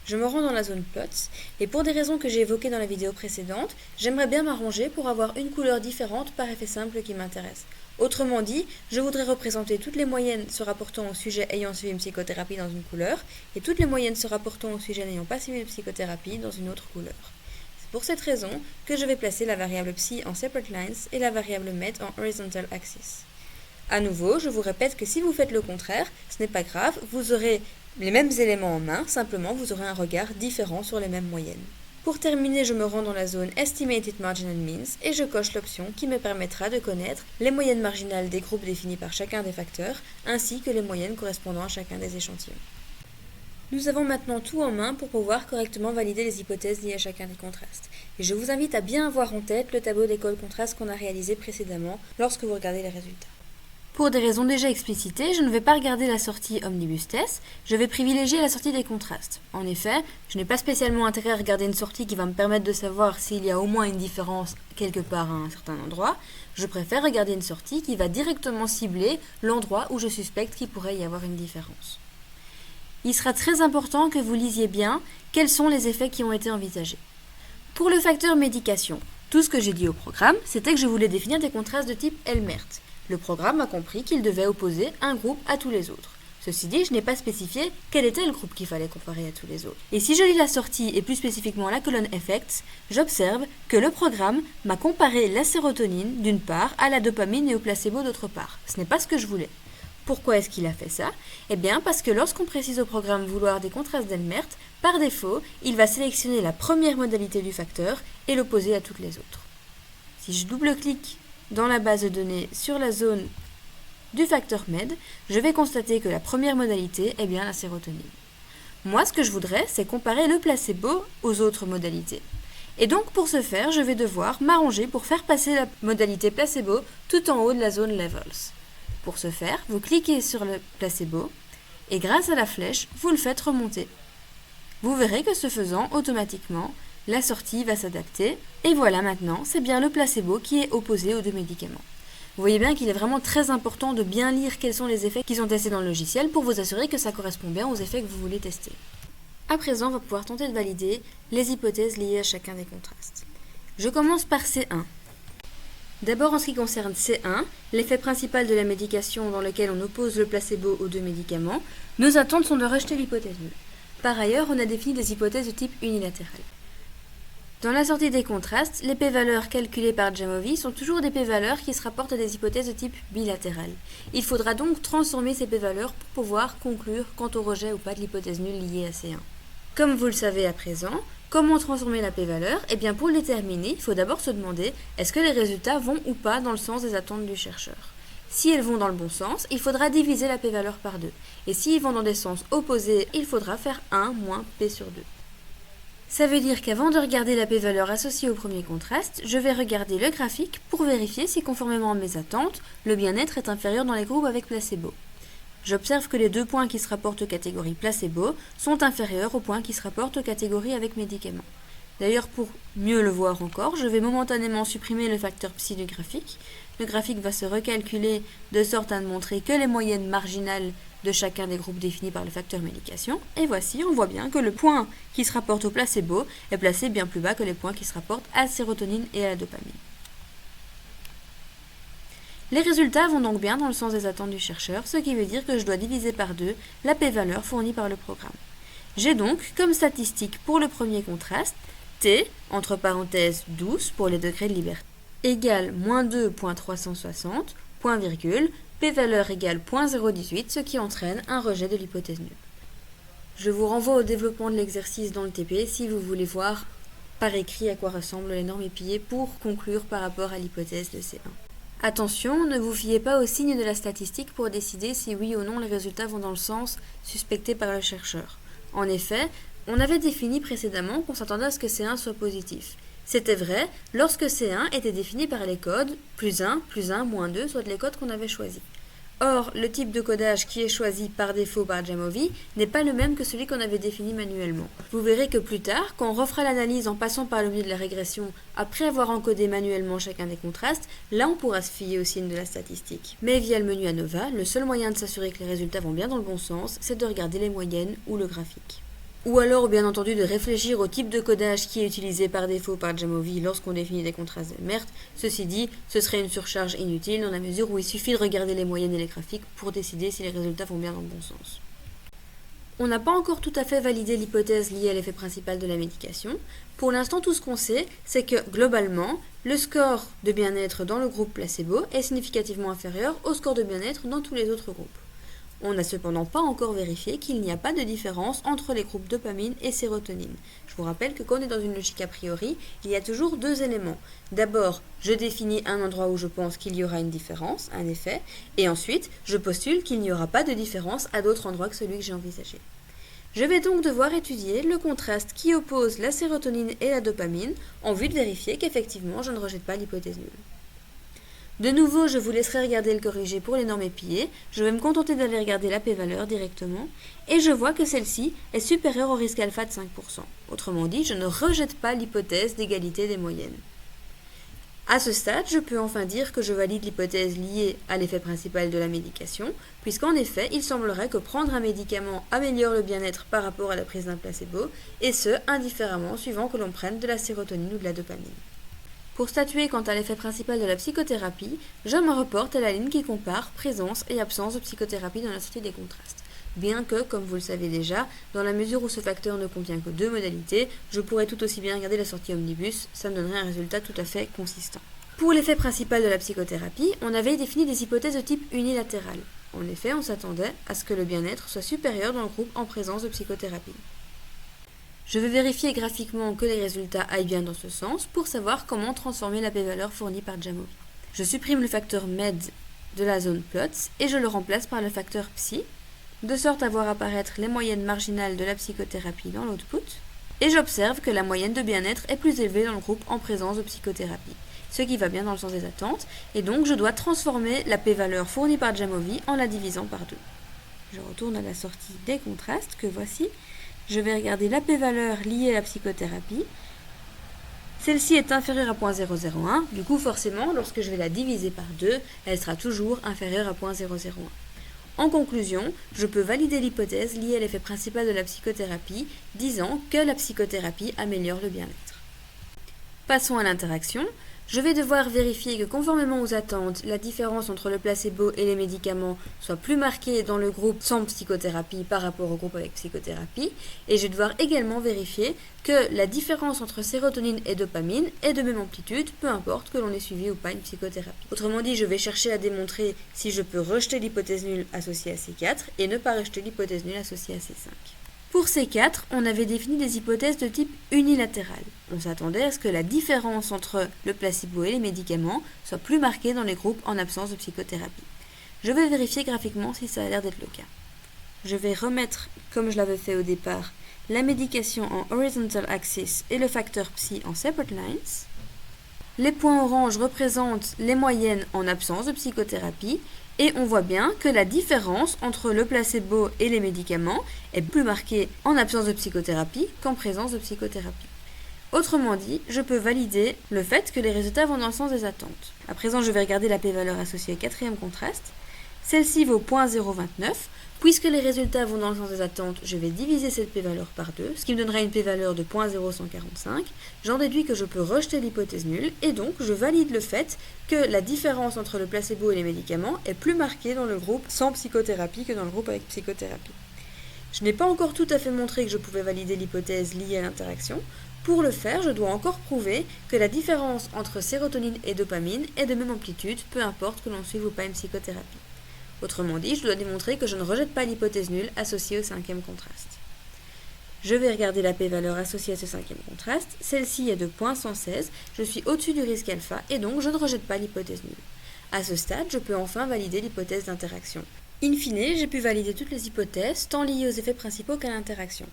Je me rends dans la zone Plots et pour des raisons que j'ai évoquées dans la vidéo précédente, j'aimerais bien m'arranger pour avoir une couleur différente par effet simple qui m'intéresse. Autrement dit, je voudrais représenter toutes les moyennes se rapportant au sujet ayant suivi une psychothérapie dans une couleur et toutes les moyennes se rapportant au sujet n'ayant pas suivi de psychothérapie dans une autre couleur. Pour cette raison que je vais placer la variable psi en separate lines et la variable med en horizontal axis. À nouveau, je vous répète que si vous faites le contraire, ce n'est pas grave, vous aurez les mêmes éléments en main, simplement vous aurez un regard différent sur les mêmes moyennes. Pour terminer, je me rends dans la zone Estimated Marginal Means et je coche l'option qui me permettra de connaître les moyennes marginales des groupes définis par chacun des facteurs, ainsi que les moyennes correspondant à chacun des échantillons. Nous avons maintenant tout en main pour pouvoir correctement valider les hypothèses liées à chacun des contrastes. Et je vous invite à bien avoir en tête le tableau d'école contraste qu'on a réalisé précédemment lorsque vous regardez les résultats. Pour des raisons déjà explicitées, je ne vais pas regarder la sortie Omnibus Test, je vais privilégier la sortie des contrastes. En effet, je n'ai pas spécialement intérêt à regarder une sortie qui va me permettre de savoir s'il y a au moins une différence quelque part à un certain endroit. Je préfère regarder une sortie qui va directement cibler l'endroit où je suspecte qu'il pourrait y avoir une différence. Il sera très important que vous lisiez bien quels sont les effets qui ont été envisagés. Pour le facteur médication, tout ce que j'ai dit au programme, c'était que je voulais définir des contrastes de type Elmert. Le programme a compris qu'il devait opposer un groupe à tous les autres. Ceci dit, je n'ai pas spécifié quel était le groupe qu'il fallait comparer à tous les autres. Et si je lis la sortie et plus spécifiquement la colonne Effects, j'observe que le programme m'a comparé la sérotonine d'une part à la dopamine et au placebo d'autre part. Ce n'est pas ce que je voulais. Pourquoi est-ce qu'il a fait ça? Eh bien parce que lorsqu'on précise au programme vouloir des contrastes d'Elmert, par défaut, il va sélectionner la première modalité du facteur et l'opposer à toutes les autres. Si je double-clique dans la base de données sur la zone du facteur MED, je vais constater que la première modalité est bien la sérotonine. Moi, ce que je voudrais, c'est comparer le placebo aux autres modalités. Et donc, pour ce faire, je vais devoir m'arranger pour faire passer la modalité placebo tout en haut de la zone Levels. Pour ce faire, vous cliquez sur le placebo et grâce à la flèche, vous le faites remonter. Vous verrez que ce faisant, automatiquement, la sortie va s'adapter, et voilà maintenant, c'est bien le placebo qui est opposé aux deux médicaments. Vous voyez bien qu'il est vraiment très important de bien lire quels sont les effets qui sont testés dans le logiciel pour vous assurer que ça correspond bien aux effets que vous voulez tester. À présent, on va pouvoir tenter de valider les hypothèses liées à chacun des contrastes. Je commence par C1. D'abord en ce qui concerne C1, l'effet principal de la médication dans lequel on oppose le placebo aux deux médicaments, nos attentes sont de rejeter l'hypothèse nulle. Par ailleurs, on a défini des hypothèses de type unilatéral. Dans la sortie des contrastes, les p-valeurs calculées par Jamovi sont toujours des p-valeurs qui se rapportent à des hypothèses de type bilatéral. Il faudra donc transformer ces p-valeurs pour pouvoir conclure quant au rejet ou pas de l'hypothèse nulle liée à C1. Comme vous le savez à présent, comment transformer la p-valeur? Eh bien pour le déterminer, il faut d'abord se demander est-ce que les résultats vont ou pas dans le sens des attentes du chercheur. Si elles vont dans le bon sens, il faudra diviser la p-valeur par 2. Et s'ils vont dans des sens opposés, il faudra faire 1 moins p sur 2. Ça veut dire qu'avant de regarder la p-valeur associée au premier contraste, je vais regarder le graphique pour vérifier si conformément à mes attentes, le bien-être est inférieur dans les groupes avec placebo. J'observe que les 2 points qui se rapportent aux catégories placebo sont inférieurs aux points qui se rapportent aux catégories avec médicaments. D'ailleurs, pour mieux le voir encore, je vais momentanément supprimer le facteur psi du graphique. Le graphique va se recalculer de sorte à ne montrer que les moyennes marginales de chacun des groupes définis par le facteur médication. Et voici, on voit bien que le point qui se rapporte au placebo est placé bien plus bas que les points qui se rapportent à la sérotonine et à la dopamine. Les résultats vont donc bien dans le sens des attentes du chercheur, ce qui veut dire que je dois diviser par 2 la p-valeur fournie par le programme. J'ai donc comme statistique pour le premier contraste T, entre parenthèses 12 pour les degrés de liberté, égale moins 2.360, point virgule, p-valeur égale 0.018, ce qui entraîne un rejet de l'hypothèse nulle. Je vous renvoie au développement de l'exercice dans le TP si vous voulez voir par écrit à quoi ressemblent les normes épiées pour conclure par rapport à l'hypothèse de C1. Attention, ne vous fiez pas au signe de la statistique pour décider si oui ou non les résultats vont dans le sens suspecté par le chercheur. En effet, on avait défini précédemment qu'on s'attendait à ce que C1 soit positif. C'était vrai lorsque C1 était défini par les codes +1, +1, -2, soit les codes qu'on avait choisis. Or, le type de codage qui est choisi par défaut par Jamovi n'est pas le même que celui qu'on avait défini manuellement. Vous verrez que plus tard, quand on refera l'analyse en passant par le milieu de la régression, après avoir encodé manuellement chacun des contrastes, là on pourra se fier au signe de la statistique. Mais via le menu ANOVA, le seul moyen de s'assurer que les résultats vont bien dans le bon sens, c'est de regarder les moyennes ou le graphique. Ou alors, bien entendu, de réfléchir au type de codage qui est utilisé par défaut par Jamovi lorsqu'on définit des contrastes d'Elmert. Ceci dit, ce serait une surcharge inutile dans la mesure où il suffit de regarder les moyennes et les graphiques pour décider si les résultats vont bien dans le bon sens. On n'a pas encore tout à fait validé l'hypothèse liée à l'effet principal de la médication. Pour l'instant, tout ce qu'on sait, c'est que globalement, le score de bien-être dans le groupe placebo est significativement inférieur au score de bien-être dans tous les autres groupes. On n'a cependant pas encore vérifié qu'il n'y a pas de différence entre les groupes dopamine et sérotonine. Je vous rappelle que quand on est dans une logique a priori, il y a toujours deux éléments. D'abord, je définis un endroit où je pense qu'il y aura une différence, un effet, et ensuite, je postule qu'il n'y aura pas de différence à d'autres endroits que celui que j'ai envisagé. Je vais donc devoir étudier le contraste qui oppose la sérotonine et la dopamine en vue de vérifier qu'effectivement je ne rejette pas l'hypothèse nulle. De nouveau, je vous laisserai regarder le corrigé pour les normes épillées. Je vais me contenter d'aller regarder la p-valeur directement. Et je vois que celle-ci est supérieure au risque alpha de 5%. Autrement dit, je ne rejette pas l'hypothèse d'égalité des moyennes. À ce stade, je peux enfin dire que je valide l'hypothèse liée à l'effet principal de la médication, puisqu'en effet, il semblerait que prendre un médicament améliore le bien-être par rapport à la prise d'un placebo, et ce, indifféremment suivant que l'on prenne de la sérotonine ou de la dopamine. Pour statuer quant à l'effet principal de la psychothérapie, je me reporte à la ligne qui compare présence et absence de psychothérapie dans la sortie des contrastes. Bien que, comme vous le savez déjà, dans la mesure où ce facteur ne contient que deux modalités, je pourrais tout aussi bien regarder la sortie omnibus, ça me donnerait un résultat tout à fait consistant. Pour l'effet principal de la psychothérapie, on avait défini des hypothèses de type unilatéral. En effet, on s'attendait à ce que le bien-être soit supérieur dans le groupe en présence de psychothérapie. Je vais vérifier graphiquement que les résultats aillent bien dans ce sens pour savoir comment transformer la p-valeur fournie par Jamovi. Je supprime le facteur MED de la zone plots et je le remplace par le facteur psi, de sorte à voir apparaître les moyennes marginales de la psychothérapie dans l'output, et j'observe que la moyenne de bien-être est plus élevée dans le groupe en présence de psychothérapie, ce qui va bien dans le sens des attentes, et donc je dois transformer la p-valeur fournie par Jamovi en la divisant par 2. Je retourne à la sortie des contrastes que voici. Je vais regarder la p-valeur liée à la psychothérapie. Celle-ci est inférieure à 0.001, du coup forcément, lorsque je vais la diviser par 2, elle sera toujours inférieure à 0.001. En conclusion, je peux valider l'hypothèse liée à l'effet principal de la psychothérapie, disant que la psychothérapie améliore le bien-être. Passons à l'interaction. Je vais devoir vérifier que conformément aux attentes, la différence entre le placebo et les médicaments soit plus marquée dans le groupe sans psychothérapie par rapport au groupe avec psychothérapie, et je vais devoir également vérifier que la différence entre sérotonine et dopamine est de même amplitude, peu importe que l'on ait suivi ou pas une psychothérapie. Autrement dit, je vais chercher à démontrer si je peux rejeter l'hypothèse nulle associée à C4 et ne pas rejeter l'hypothèse nulle associée à C5. Pour C4, on avait défini des hypothèses de type unilatéral. On s'attendait à ce que la différence entre le placebo et les médicaments soit plus marquée dans les groupes en absence de psychothérapie. Je vais vérifier graphiquement si ça a l'air d'être le cas. Je vais remettre, comme je l'avais fait au départ, la médication en horizontal axis et le facteur psi en separate lines. Les points orange représentent les moyennes en absence de psychothérapie. Et on voit bien que la différence entre le placebo et les médicaments est plus marquée en absence de psychothérapie qu'en présence de psychothérapie. Autrement dit, je peux valider le fait que les résultats vont dans le sens des attentes. À présent, je vais regarder la p-valeur associée au quatrième contraste. Celle-ci vaut 0.029. Puisque les résultats vont dans le sens des attentes, je vais diviser cette p-valeur par 2, ce qui me donnera une p-valeur de 0.0145. J'en déduis que je peux rejeter l'hypothèse nulle, et donc je valide le fait que la différence entre le placebo et les médicaments est plus marquée dans le groupe sans psychothérapie que dans le groupe avec psychothérapie. Je n'ai pas encore tout à fait montré que je pouvais valider l'hypothèse liée à l'interaction. Pour le faire, je dois encore prouver que la différence entre sérotonine et dopamine est de même amplitude, peu importe que l'on suive ou pas une psychothérapie. Autrement dit, je dois démontrer que je ne rejette pas l'hypothèse nulle associée au cinquième contraste. Je vais regarder la p-valeur associée à ce cinquième contraste. Celle-ci est de 0.116. Je suis au-dessus du risque alpha et donc je ne rejette pas l'hypothèse nulle. À ce stade, je peux enfin valider l'hypothèse d'interaction. In fine, j'ai pu valider toutes les hypothèses, tant liées aux effets principaux qu'à l'interaction.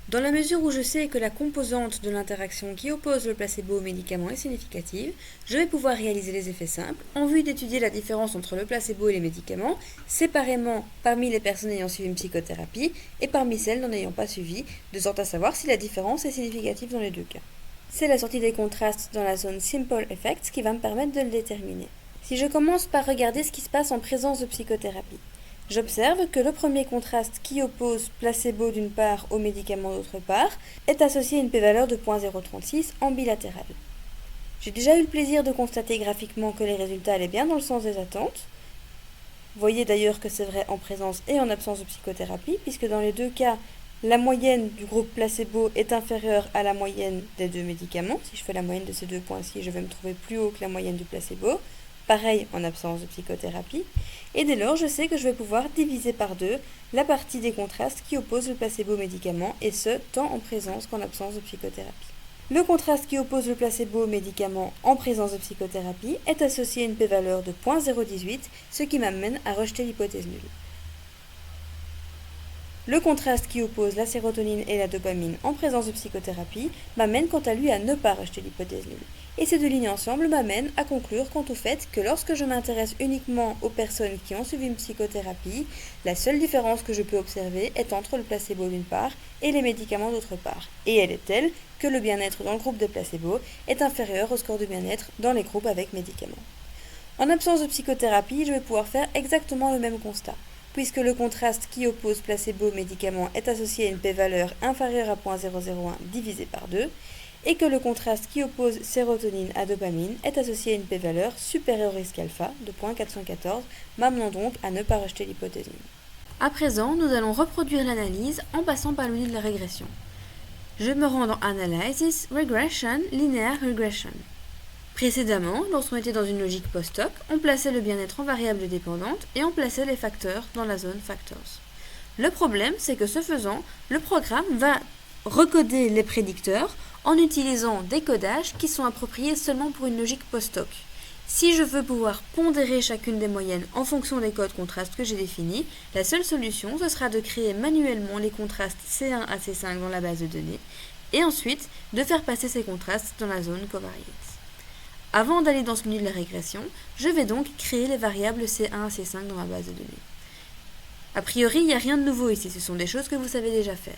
Dans la mesure où je sais que la composante de l'interaction qui oppose le placebo au médicament est significative, je vais pouvoir réaliser les effets simples en vue d'étudier la différence entre le placebo et les médicaments, séparément parmi les personnes ayant suivi une psychothérapie et parmi celles n'en ayant pas suivi, de sorte à savoir si la différence est significative dans les deux cas. C'est la sortie des contrastes dans la zone Simple Effects qui va me permettre de le déterminer. Si je commence par regarder ce qui se passe en présence de psychothérapie, j'observe que le premier contraste qui oppose placebo d'une part au médicament d'autre part est associé à une p-valeur de 0.036 en bilatéral. J'ai déjà eu le plaisir de constater graphiquement que les résultats allaient bien dans le sens des attentes. Voyez d'ailleurs que c'est vrai en présence et en absence de psychothérapie, puisque dans les deux cas, la moyenne du groupe placebo est inférieure à la moyenne des deux médicaments. Si je fais la moyenne de ces deux points-ci, je vais me trouver plus haut que la moyenne du placebo. Pareil en absence de psychothérapie. Et dès lors, je sais que je vais pouvoir diviser par deux la partie des contrastes qui opposent le placebo au médicament, et ce, tant en présence qu'en absence de psychothérapie. Le contraste qui oppose le placebo au médicament en présence de psychothérapie est associé à une p-valeur de 0.018, ce qui m'amène à rejeter l'hypothèse nulle. Le contraste qui oppose la sérotonine et la dopamine en présence de psychothérapie m'amène quant à lui à ne pas rejeter l'hypothèse nulle. Et ces deux lignes ensemble m'amènent à conclure quant au fait que lorsque je m'intéresse uniquement aux personnes qui ont suivi une psychothérapie, la seule différence que je peux observer est entre le placebo d'une part et les médicaments d'autre part. Et elle est telle que le bien-être dans le groupe de placebo est inférieur au score de bien-être dans les groupes avec médicaments. En absence de psychothérapie, je vais pouvoir faire exactement le même constat, puisque le contraste qui oppose placebo au médicament est associé à une p-valeur inférieure à 0.001 divisé par 2, et que le contraste qui oppose sérotonine à dopamine est associé à une p-valeur supérieure au risque alpha de 0.414, m'amenant donc à ne pas rejeter l'hypothèse nulle. À présent, nous allons reproduire l'analyse en passant par l'outil de la régression. Je me rends dans Analysis, Regression, Linear Regression. Précédemment, lorsqu'on était dans une logique post-hoc, on plaçait le bien-être en variable dépendante et on plaçait les facteurs dans la zone factors. Le problème, c'est que ce faisant, le programme va recoder les prédicteurs en utilisant des codages qui sont appropriés seulement pour une logique post-hoc. Si je veux pouvoir pondérer chacune des moyennes en fonction des codes contrastes que j'ai définis, la seule solution, ce sera de créer manuellement les contrastes C1 à C5 dans la base de données et ensuite de faire passer ces contrastes dans la zone covariate. Avant d'aller dans ce menu de la régression, je vais donc créer les variables C1 à C5 dans ma base de données. A priori, il n'y a rien de nouveau ici, ce sont des choses que vous savez déjà faire.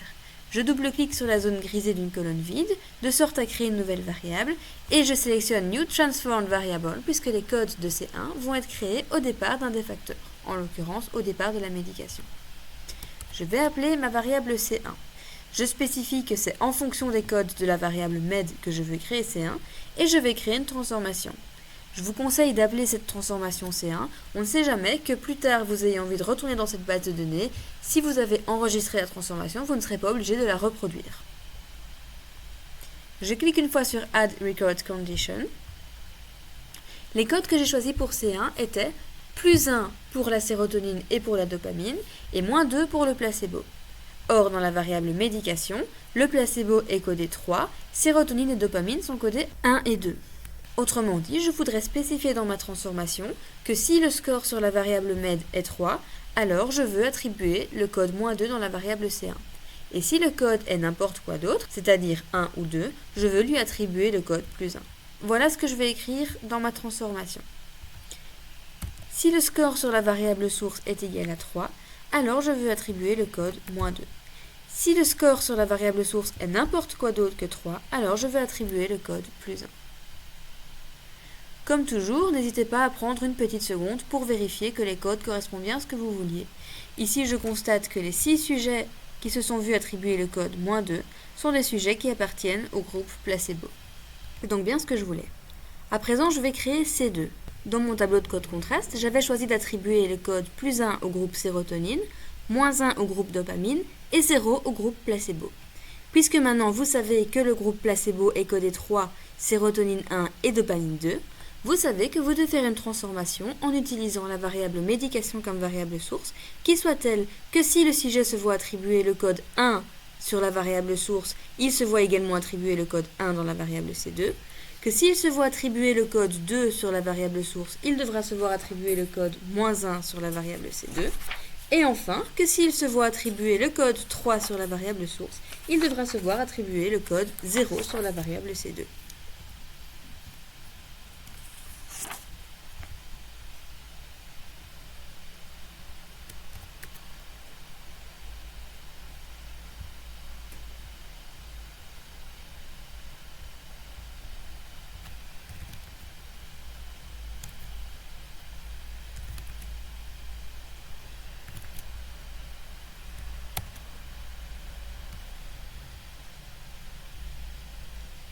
Je double-clique sur la zone grisée d'une colonne vide, de sorte à créer une nouvelle variable, et je sélectionne New Transformed Variable, puisque les codes de C1 vont être créés au départ d'un des facteurs, en l'occurrence au départ de la médication. Je vais appeler ma variable C1. Je spécifie que c'est en fonction des codes de la variable med que je veux créer C1, et je vais créer une transformation. Je vous conseille d'appeler cette transformation C1, on ne sait jamais que plus tard vous ayez envie de retourner dans cette base de données, si vous avez enregistré la transformation, vous ne serez pas obligé de la reproduire. Je clique une fois sur Add Record Condition. Les codes que j'ai choisis pour C1 étaient plus 1 pour la sérotonine et pour la dopamine, et moins 2 pour le placebo. Or, dans la variable médication, le placebo est codé 3, sérotonine et dopamine sont codés 1 et 2. Autrement dit, je voudrais spécifier dans ma transformation que si le score sur la variable med est 3, alors je veux attribuer le code -2 dans la variable C1. Et si le code est n'importe quoi d'autre, c'est-à-dire 1 ou 2, je veux lui attribuer le code +1. Voilà ce que je vais écrire dans ma transformation. Si le score sur la variable source est égal à 3, alors je veux attribuer le code -2. Si le score sur la variable source est n'importe quoi d'autre que 3, alors je veux attribuer le code +1. Comme toujours, n'hésitez pas à prendre une petite seconde pour vérifier que les codes correspondent bien à ce que vous vouliez. Ici, je constate que les 6 sujets qui se sont vus attribuer le code -2 sont des sujets qui appartiennent au groupe placebo. C'est donc bien ce que je voulais. À présent, je vais créer C2. Dans mon tableau de code contraste, j'avais choisi d'attribuer le code +1 au groupe sérotonine, -1 au groupe dopamine et 0 au groupe placebo. Puisque maintenant vous savez que le groupe placebo est codé 3, sérotonine 1 et dopamine 2, vous savez que vous devez faire une transformation en utilisant la variable médication comme variable source, qui soit telle que si le sujet se voit attribuer le code 1 sur la variable source, il se voit également attribuer le code 1 dans la variable C2, que s'il se voit attribuer le code 2 sur la variable source, il devra se voir attribuer le code -1 sur la variable C2, et enfin, que s'il se voit attribuer le code 3 sur la variable source, il devra se voir attribuer le code 0 sur la variable C2.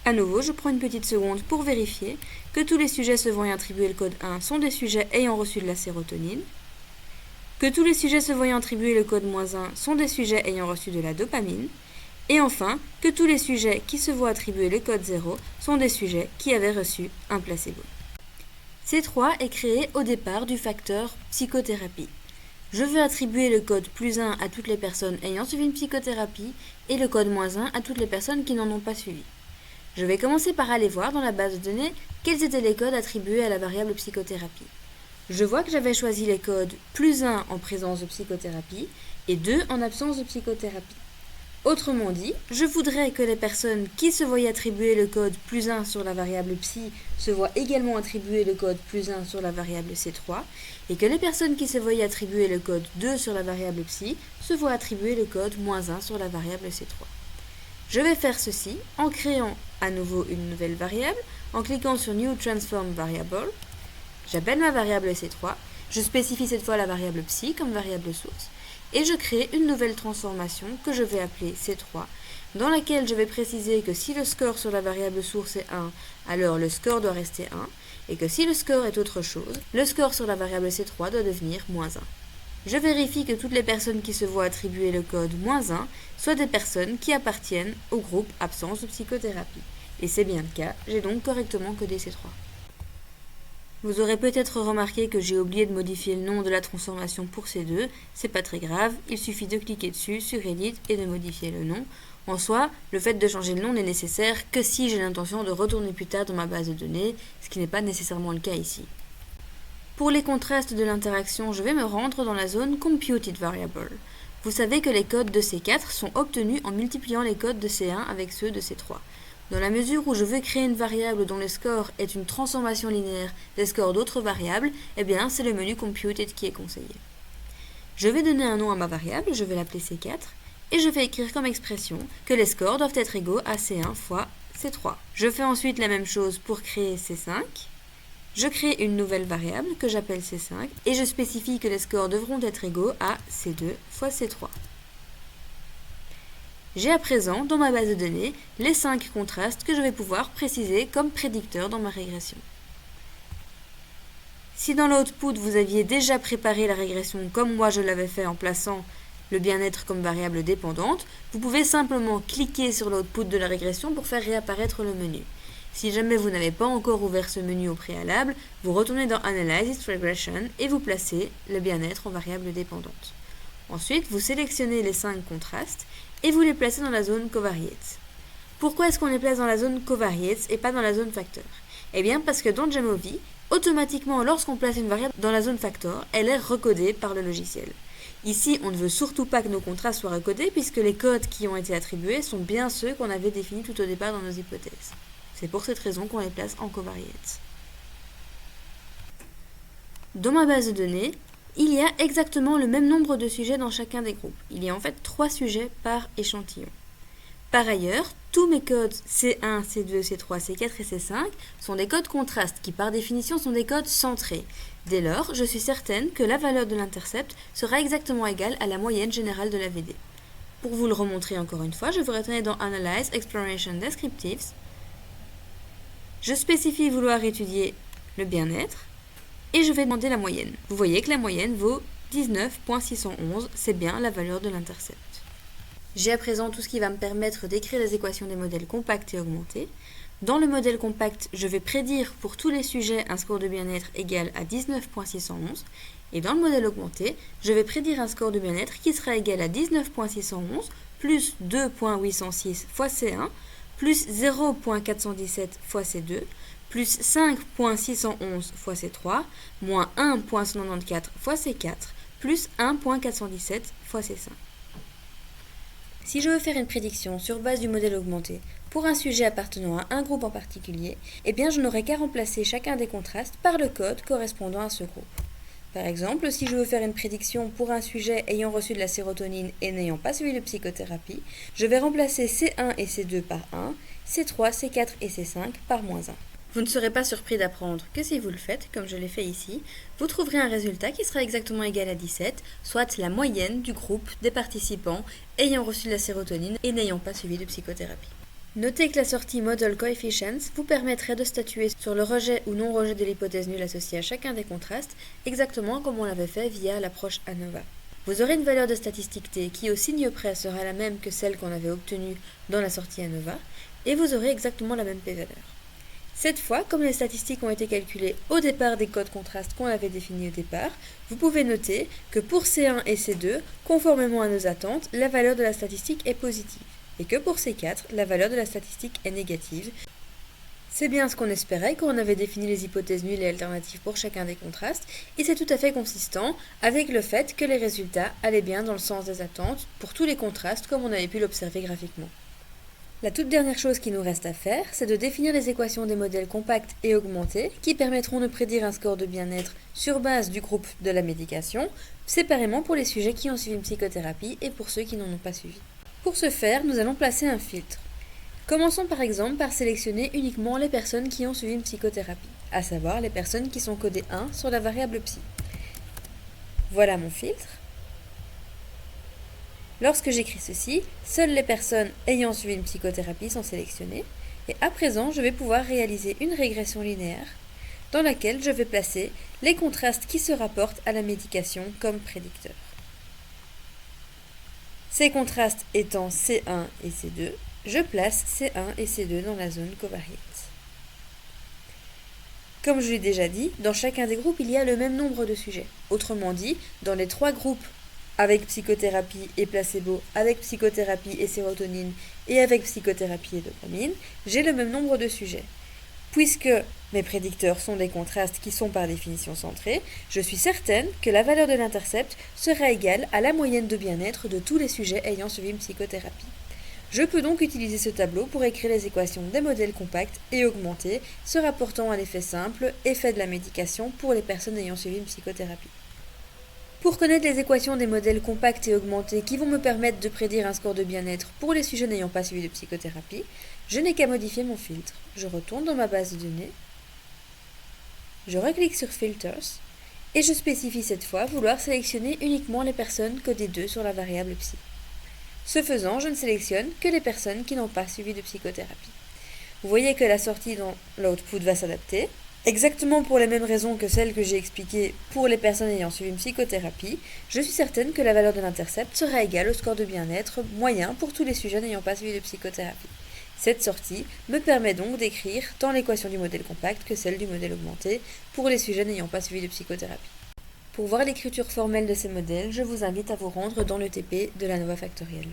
À nouveau, je prends une petite seconde pour vérifier que tous les sujets se voyant attribuer le code 1 sont des sujets ayant reçu de la sérotonine. que tous les sujets se voyant attribuer le code -1 sont des sujets ayant reçu de la dopamine, et enfin, que tous les sujets qui se voient attribuer le code 0 sont des sujets qui avaient reçu un placebo. C3 est créé au départ du facteur psychothérapie. Je veux attribuer le code +1 à toutes les personnes ayant suivi une psychothérapie et le code -1 à toutes les personnes qui n'en ont pas suivi. Je vais commencer par aller voir dans la base de données quels étaient les codes attribués à la variable psychothérapie. Je vois que j'avais choisi les codes +1 en présence de psychothérapie et 2 en absence de psychothérapie. Autrement dit, je voudrais que les personnes qui se voyaient attribuer le code +1 sur la variable psy se voient également attribuer le code +1 sur la variable C3 et que les personnes qui se voyaient attribuer le code 2 sur la variable psy se voient attribuer le code -1 sur la variable C3. Je vais faire ceci en créant à nouveau une nouvelle variable, en cliquant sur New Transform Variable. J'appelle ma variable C3, je spécifie cette fois la variable psy comme variable source, et je crée une nouvelle transformation que je vais appeler C3, dans laquelle je vais préciser que si le score sur la variable source est 1, alors le score doit rester 1, et que si le score est autre chose, le score sur la variable C3 doit devenir -1. Je vérifie que toutes les personnes qui se voient attribuer le code -1 soient des personnes qui appartiennent au groupe absence de psychothérapie. Et c'est bien le cas, j'ai donc correctement codé C3. Vous aurez peut-être remarqué que j'ai oublié de modifier le nom de la transformation pour C2, c'est pas très grave, il suffit de cliquer dessus sur Edit et de modifier le nom. En soi, le fait de changer le nom n'est nécessaire que si j'ai l'intention de retourner plus tard dans ma base de données, ce qui n'est pas nécessairement le cas ici. Pour les contrastes de l'interaction, je vais me rendre dans la zone Computed Variable. Vous savez que les codes de C4 sont obtenus en multipliant les codes de C1 avec ceux de C3. Dans la mesure où je veux créer une variable dont le score est une transformation linéaire des scores d'autres variables, eh bien c'est le menu Computed qui est conseillé. Je vais donner un nom à ma variable, je vais l'appeler C4, et je vais écrire comme expression que les scores doivent être égaux à C1 fois C3. Je fais ensuite la même chose pour créer C5. Je crée une nouvelle variable que j'appelle C5 et je spécifie que les scores devront être égaux à C2 fois C3. J'ai à présent dans ma base de données les 5 contrastes que je vais pouvoir préciser comme prédicteurs dans ma régression. Si dans l'output vous aviez déjà préparé la régression comme moi je l'avais fait en plaçant le bien-être comme variable dépendante, vous pouvez simplement cliquer sur l'output de la régression pour faire réapparaître le menu. Si jamais vous n'avez pas encore ouvert ce menu au préalable, vous retournez dans Analysis Regression et vous placez le bien-être en variable dépendante. Ensuite, vous sélectionnez les 5 contrastes et vous les placez dans la zone Covariates. Pourquoi est-ce qu'on les place dans la zone Covariates et pas dans la zone Factor? Eh bien parce que dans Jamovi, automatiquement lorsqu'on place une variable dans la zone Factor, elle est recodée par le logiciel. Ici, on ne veut surtout pas que nos contrastes soient recodés puisque les codes qui ont été attribués sont bien ceux qu'on avait définis tout au départ dans nos hypothèses. C'est pour cette raison qu'on les place en covariates. Dans ma base de données, il y a exactement le même nombre de sujets dans chacun des groupes. Il y a en fait 3 sujets par échantillon. Par ailleurs, tous mes codes C1, C2, C3, C4 et C5 sont des codes contrastes qui par définition sont des codes centrés. Dès lors, je suis certaine que la valeur de l'intercept sera exactement égale à la moyenne générale de la VD. Pour vous le remontrer encore une fois, je vais retourner dans Analyze Exploration Descriptives. Je spécifie vouloir étudier le bien-être et je vais demander la moyenne. Vous voyez que la moyenne vaut 19.611, c'est bien la valeur de l'intercept. J'ai à présent tout ce qui va me permettre d'écrire les équations des modèles compacts et augmentés. Dans le modèle compact, je vais prédire pour tous les sujets un score de bien-être égal à 19.611 et dans le modèle augmenté, je vais prédire un score de bien-être qui sera égal à 19.611 plus 2.806 fois C1 plus 0.417 fois C2, plus 5.611 fois C3, moins 1.194 fois C4, plus 1.417 fois C5. Si je veux faire une prédiction sur base du modèle augmenté pour un sujet appartenant à un groupe en particulier, eh bien je n'aurai qu'à remplacer chacun des contrastes par le code correspondant à ce groupe. Par exemple, si je veux faire une prédiction pour un sujet ayant reçu de la sérotonine et n'ayant pas suivi de psychothérapie, je vais remplacer C1 et C2 par 1, C3, C4 et C5 par -1. Vous ne serez pas surpris d'apprendre que si vous le faites, comme je l'ai fait ici, vous trouverez un résultat qui sera exactement égal à 17, soit la moyenne du groupe des participants ayant reçu de la sérotonine et n'ayant pas suivi de psychothérapie. Notez que la sortie Model Coefficients vous permettrait de statuer sur le rejet ou non-rejet de l'hypothèse nulle associée à chacun des contrastes, exactement comme on l'avait fait via l'approche ANOVA. Vous aurez une valeur de statistique T qui au signe près sera la même que celle qu'on avait obtenue dans la sortie ANOVA, et vous aurez exactement la même p-valeur. Cette fois, comme les statistiques ont été calculées au départ des codes contrastes qu'on avait définis au départ, vous pouvez noter que pour C1 et C2, conformément à nos attentes, la valeur de la statistique est positive, et que pour C4, la valeur de la statistique est négative. C'est bien ce qu'on espérait quand on avait défini les hypothèses nulles et alternatives pour chacun des contrastes, et c'est tout à fait consistant avec le fait que les résultats allaient bien dans le sens des attentes pour tous les contrastes comme on avait pu l'observer graphiquement. La toute dernière chose qui nous reste à faire, c'est de définir les équations des modèles compacts et augmentés qui permettront de prédire un score de bien-être sur base du groupe de la médication, séparément pour les sujets qui ont suivi une psychothérapie et pour ceux qui n'en ont pas suivi. Pour ce faire, nous allons placer un filtre. Commençons par exemple par sélectionner uniquement les personnes qui ont suivi une psychothérapie, à savoir les personnes qui sont codées 1 sur la variable psy. Voilà mon filtre. Lorsque j'écris ceci, seules les personnes ayant suivi une psychothérapie sont sélectionnées, et à présent je vais pouvoir réaliser une régression linéaire dans laquelle je vais placer les contrastes qui se rapportent à la médication comme prédicteurs. Ces contrastes étant C1 et C2, je place C1 et C2 dans la zone covariate. Comme je l'ai déjà dit, dans chacun des groupes il y a le même nombre de sujets. Autrement dit, dans les 3 groupes avec psychothérapie et placebo, avec psychothérapie et sérotonine et avec psychothérapie et dopamine, j'ai le même nombre de sujets. Puisque mes prédicteurs sont des contrastes qui sont par définition centrés, je suis certaine que la valeur de l'intercept sera égale à la moyenne de bien-être de tous les sujets ayant suivi une psychothérapie. Je peux donc utiliser ce tableau pour écrire les équations des modèles compacts et augmentés se rapportant à l'effet simple, effet de la médication pour les personnes ayant suivi une psychothérapie. Pour connaître les équations des modèles compacts et augmentés qui vont me permettre de prédire un score de bien-être pour les sujets n'ayant pas suivi de psychothérapie, je n'ai qu'à modifier mon filtre. Je retourne dans ma base de données, je reclique sur Filters, et je spécifie cette fois vouloir sélectionner uniquement les personnes codées 2 sur la variable psy. Ce faisant, je ne sélectionne que les personnes qui n'ont pas suivi de psychothérapie. Vous voyez que la sortie dans l'output va s'adapter, exactement pour les mêmes raisons que celles que j'ai expliquées pour les personnes ayant suivi une psychothérapie. Je suis certaine que la valeur de l'intercept sera égale au score de bien-être moyen pour tous les sujets n'ayant pas suivi de psychothérapie. Cette sortie me permet donc d'écrire tant l'équation du modèle compact que celle du modèle augmenté pour les sujets n'ayant pas suivi de psychothérapie. Pour voir l'écriture formelle de ces modèles, je vous invite à vous rendre dans le TP de l'ANOVA factorielle.